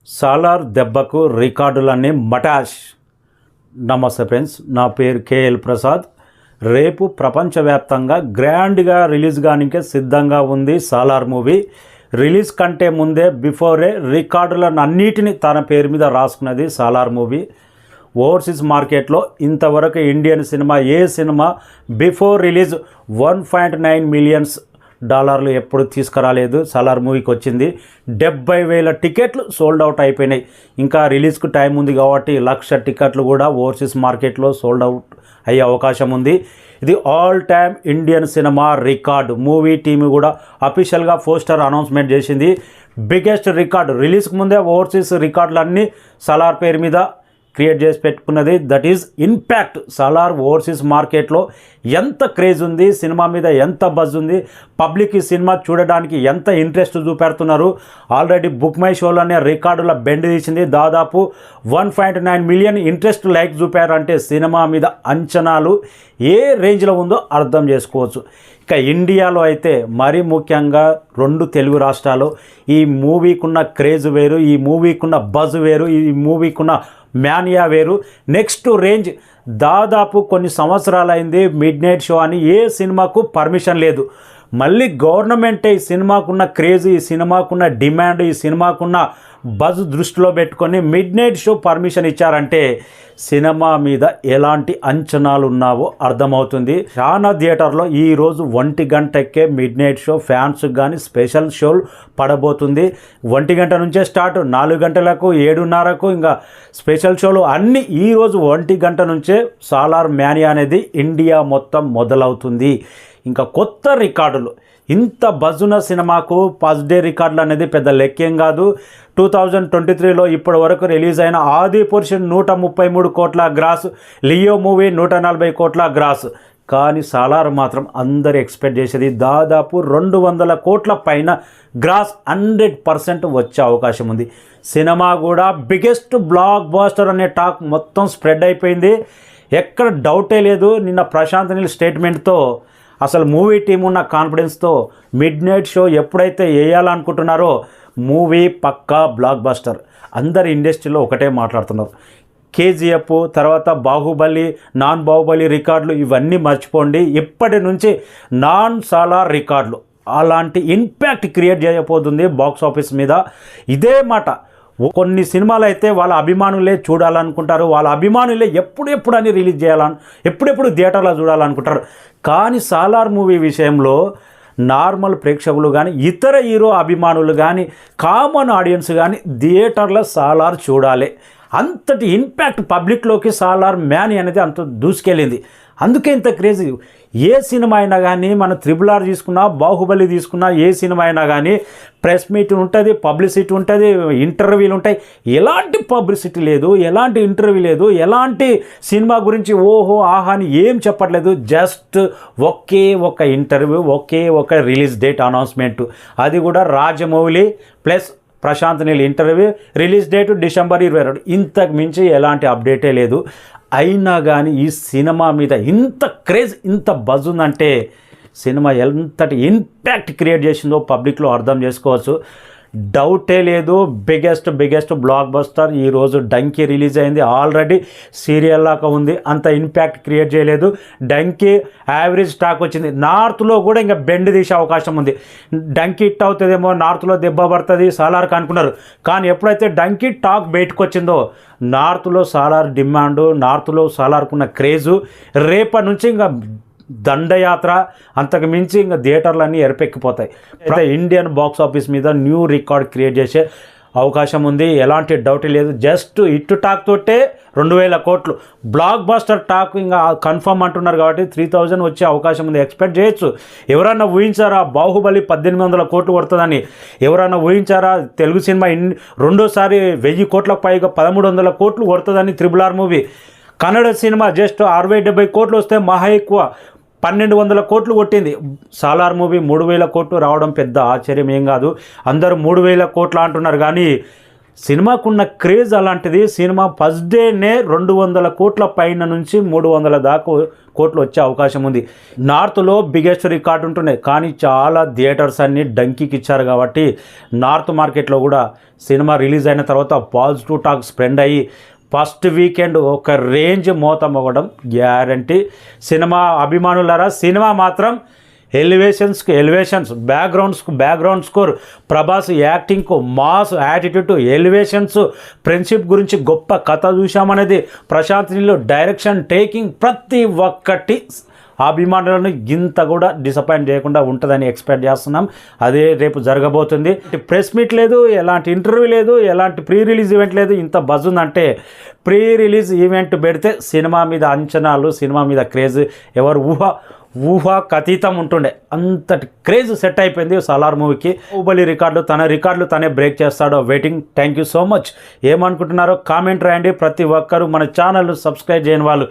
సాలార్ దెబ్బకు రికార్డులన్నీ మటాష్. నమస్తే ఫ్రెండ్స్, నా పేరు కేఎల్ ప్రసాద్. రేపు ప్రపంచవ్యాప్తంగా గ్రాండ్గా రిలీజ్ కానికే సిద్ధంగా ఉంది సాలార్ మూవీ. రిలీజ్ కంటే ముందే బిఫోరే రికార్డులను అన్నిటినీ తన పేరు మీద రాసుకున్నది సాలార్ మూవీ. ఓవర్సీస్ మార్కెట్లో ఇంతవరకు ఇండియన్ సినిమా ఏ సినిమా బిఫోర్ రిలీజ్ 1.9 మిలియన్స్ డాలర్లు ఎప్పుడు తీసుకురాలేదు. సాలార్ మూవీకి వచ్చింది. 70,000 టికెట్లు సోల్డ్ అవుట్ అయిపోయినాయి. ఇంకా రిలీజ్కు టైం ఉంది కాబట్టి 1,00,000 టికెట్లు కూడా ఓవర్సీస్ మార్కెట్లో సోల్డ్ అవుట్ అయ్యే అవకాశం ఉంది. ఇది all time Indian cinema record. Movie team కూడా అఫీషియల్గా పోస్టర్ అనౌన్స్మెంట్ చేసింది. బిగ్గెస్ట్ రికార్డు రిలీజ్కి ముందే ఓవర్సీస్ రికార్డులన్నీ సాలార్ పేరు మీద క్రియేట్ చేసి పెట్టుకున్నది. That is impact. Salaar overseas మార్కెట్లో ఎంత క్రేజ్ ఉంది, సినిమా మీద ఎంత బజ్ ఉంది, పబ్లిక్ ఈ సినిమా చూడడానికి ఎంత ఇంట్రెస్ట్ చూపెడుతున్నారు. ఆల్రెడీ బుక్ మై షోలోనే రికార్డుల బెండ్ తీసింది. దాదాపు 1.9 మిలియన్ ఇంట్రెస్ట్ లైక్ చూపారంటే సినిమా మీద అంచనాలు ఏ రేంజ్లో ఉందో అర్థం చేసుకోవచ్చు. ఇక ఇండియాలో అయితే మరీ ముఖ్యంగా 2 తెలుగు రాష్ట్రాలు ఈ మూవీకున్న క్రేజ్ వేరు, ఈ మూవీకున్న బజ్ వేరు, ఈ మూవీకున్న మ్యానియా వేరు. Next range. దాదాపు కొన్ని సంవత్సరాలైంది మిడ్ నైట్ షో అని ఏ సినిమాకు పర్మిషన్ లేదు. మళ్ళీ గవర్నమెంటే ఈ సినిమాకున్న క్రేజ్, ఈ సినిమాకున్న డిమాండ్, ఈ సినిమాకున్న బజ్ దృష్టిలో పెట్టుకొని మిడ్ నైట్ షో పర్మిషన్ ఇచ్చారంటే సినిమా మీద ఎలాంటి అంచనాలు ఉన్నావో అర్థమవుతుంది. చాలా థియేటర్లో ఈరోజు 1 గంటకే మిడ్ నైట్ షో ఫ్యాన్స్ కానీ స్పెషల్ షోలు పడబోతుంది. 1 గంట నుంచే స్టార్ట్, 4 గంటలకు, 7:30కు ఇంకా స్పెషల్ షోలు అన్నీ ఈరోజు 1 గంట నుంచే సాలార్ మ్యానియా అనేది ఇండియా మొత్తం మొదలవుతుంది. ఇంకా కొత్త రికార్డులు. ఇంత బజున సినిమాకు ఫస్ట్ డే రికార్డులు అనేది పెద్ద లెక్కేం కాదు. 2023లో ఇప్పటి వరకు రిలీజ్ అయిన ఆది పురుషుడు 133 కోట్ల గ్రాస్, లియో మూవీ 140 కోట్ల గ్రాస్. కానీ సాలార్ మాత్రం అందరు ఎక్స్పెక్ట్ చేసేది దాదాపు 200 కోట్ల పైన గ్రాస్ 100% వచ్చే అవకాశం ఉంది. సినిమా కూడా బిగ్గెస్ట్ బ్లాక్ బాస్టర్ అనే టాక్ మొత్తం స్ప్రెడ్ అయిపోయింది. ఎక్కడ డౌటే లేదు. నిన్న ప్రశాంత్ నీల్ స్టేట్మెంట్తో అసలు మూవీ టీం ఉన్న కాన్ఫిడెన్స్తో మిడ్ నైట్ షో ఎప్పుడైతే వేయాలనుకుంటున్నారో మూవీ పక్కా బ్లాక్ బస్టర్. అందరు ఇండస్ట్రీలో ఒకటే మాట్లాడుతున్నారు. కేజీఎఫ్ తర్వాత బాహుబలి, నాన్ బాహుబలి రికార్డులు ఇవన్నీ మర్చిపోండి. ఇప్పటి నుంచి నాన్ సాలార్ రికార్డులు అలాంటి ఇంపాక్ట్ క్రియేట్ చేయబోతుంది బాక్స్ ఆఫీస్ మీద. ఇదే మాట. కొన్ని సినిమాలు అయితే వాళ్ళ అభిమానులే చూడాలనుకుంటారు, వాళ్ళ అభిమానులే ఎప్పుడెప్పుడు అని రిలీజ్ చేయాలని, ఎప్పుడెప్పుడు థియేటర్లో చూడాలనుకుంటారు. కానీ సాలార్ మూవీ విషయంలో నార్మల్ ప్రేక్షకులు కానీ, ఇతర హీరో అభిమానులు కానీ, కామన్ ఆడియన్స్ కానీ థియేటర్లో సాలార్ చూడాలి. అంతటి ఇంపాక్ట్ పబ్లిక్లోకి సాలార్ మ్యాన్ అనేది అంత దూసుకెళ్ళింది. అందుకే ఇంత క్రేజీ. ఏ సినిమా అయినా కానీ, మన RRR తీసుకున్నా, బాహుబలి తీసుకున్నా, ఏ సినిమా అయినా కానీ ప్రెస్ మీట్ ఉంటుంది, పబ్లిసిటీ ఉంటుంది, ఇంటర్వ్యూలు ఉంటాయి. ఎలాంటి పబ్లిసిటీ లేదు, ఎలాంటి ఇంటర్వ్యూ లేదు, ఎలాంటి సినిమా గురించి ఓహో ఆహా అని ఏం చెప్పట్లేదు. జస్ట్ ఒకే ఒక ఇంటర్వ్యూ, ఒకే ఒక రిలీజ్ డేట్ అనౌన్స్మెంట్. అది కూడా Rajamouli plus Prashanth Neel interview. Release date December 22. ఇంతకు మించి ఎలాంటి అప్డేటే లేదు. అయినా కానీ ఈ సినిమా మీద ఇంత క్రేజ్, ఇంత బజ్ ఉందంటే సినిమా ఎంతటి ఇంపాక్ట్ క్రియేట్ చేసిందో పబ్లిక్లో అర్థం చేసుకోవచ్చు. డౌటే లేదు. Biggest block buster. ఈరోజు డంకీ రిలీజ్ అయింది. ఆల్రెడీ సీరియల్ లాగా ఉంది. అంత ఇంపాక్ట్ క్రియేట్ చేయలేదు. డంకీ యావరేజ్ స్టాక్ వచ్చింది. నార్త్లో కూడా ఇంకా బెండ్ తీసే అవకాశం ఉంది. డంకీ హిట్ అవుతుందేమో, నార్త్లో దెబ్బ పడుతుంది సాలార్కి అనుకున్నారు. కానీ ఎప్పుడైతే డంకీ టాక్ బయటకు వచ్చిందో నార్త్లో సాలార్ డిమాండు, నార్త్లో సాలార్కున్న క్రేజు రేపటి నుంచి ఇంకా దండయాత్ర, అంతకు మించి ఇంకా థియేటర్లన్నీ ఎరపెక్కిపోతాయి. అయితే ఇండియన్ బాక్స్ ఆఫీస్ మీద న్యూ రికార్డ్ క్రియేట్ చేసే అవకాశం ఉంది. ఎలాంటి డౌట్ లేదు. జస్ట్ ఇట్టు టాక్ తోటే 2,000 కోట్లు బ్లాక్ బాస్టర్ టాక్ ఇంకా కన్ఫర్మ్ అంటున్నారు కాబట్టి 3,000 వచ్చే అవకాశం ఉంది. ఎక్స్పెక్ట్ చేయొచ్చు. ఎవరన్నా ఊహించారా బాహుబలి 1,800 కోట్లు కొడుతుందని? ఎవరన్నా ఊహించారా తెలుగు సినిమా రెండోసారి 1,000 కోట్లకు పైగా 1,300 కోట్లు కొడుతుందని RRR movie? Kannada cinema just 60-70 కోట్లు వస్తే మహా ఎక్కువ 1,200 కోట్లు కొట్టింది. సాలార్ మూవీ 3,000 కోట్లు రావడం పెద్ద ఆశ్చర్యం ఏం కాదు. అందరూ 3,000 కోట్లు అంటున్నారు కానీ సినిమాకున్న క్రేజ్ అలాంటిది. సినిమా ఫస్ట్ డేనే 200 కోట్ల పైన నుంచి 300 దాకా కోట్లు వచ్చే అవకాశం ఉంది. నార్త్లో బిగ్గెస్ట్ రికార్డు ఉంటున్నాయి, కానీ చాలా థియేటర్స్ అన్నీ డంకీకి ఇచ్చారు కాబట్టి నార్త్ మార్కెట్లో కూడా సినిమా రిలీజ్ అయిన తర్వాత పాజిటివ్ టాక్ స్ప్రెడ్ అయ్యి ఫస్ట్ వీకెండ్ ఒక రేంజ్ మోతం అవ్వడం గ్యారంటీ. సినిమా అభిమానులారా, సినిమా మాత్రం ఎలివేషన్స్, బ్యాక్గ్రౌండ్ స్కోర్, ప్రభాస్ యాక్టింగ్కు, మాస్ యాటిట్యూడ్, ఎలివేషన్స్, ఫ్రెండ్షిప్ గురించి గొప్ప కథ చూసామనేది, ప్రశాంత్ నీళ్ళు డైరెక్షన్, టేకింగ్, ప్రతి ఒక్కటి అభిమానులను ఇంత కూడా డిసప్పాయింట్ చేయకుండా ఉంటుందని ఎక్స్పెక్ట్ చేస్తున్నాం. అదే రేపు జరగబోతుంది. ప్రెస్ మీట్ లేదు, ఎలాంటి ఇంటర్వ్యూ లేదు, ఎలాంటి ప్రీ రిలీజ్ ఈవెంట్ లేదు. ఇంత బజ్ ఉందంటే ప్రీ రిలీజ్ ఈవెంట్ పెడితే సినిమా మీద అంచనాలు, సినిమా మీద క్రేజ్ ఎవరు ఊహాకతీతం ఉంటుండే, అంతటి క్రేజ్ సెట్ అయిపోయింది సాలార్ మూవీకి. బాహుబలి రికార్డులు తనే బ్రేక్ చేస్తాడో waiting. Thank you so much. ఏమనుకుంటున్నారో కామెంట్ రాయండి. ప్రతి ఒక్కరు మన ఛానల్ సబ్స్క్రైబ్ చేయని వాళ్ళు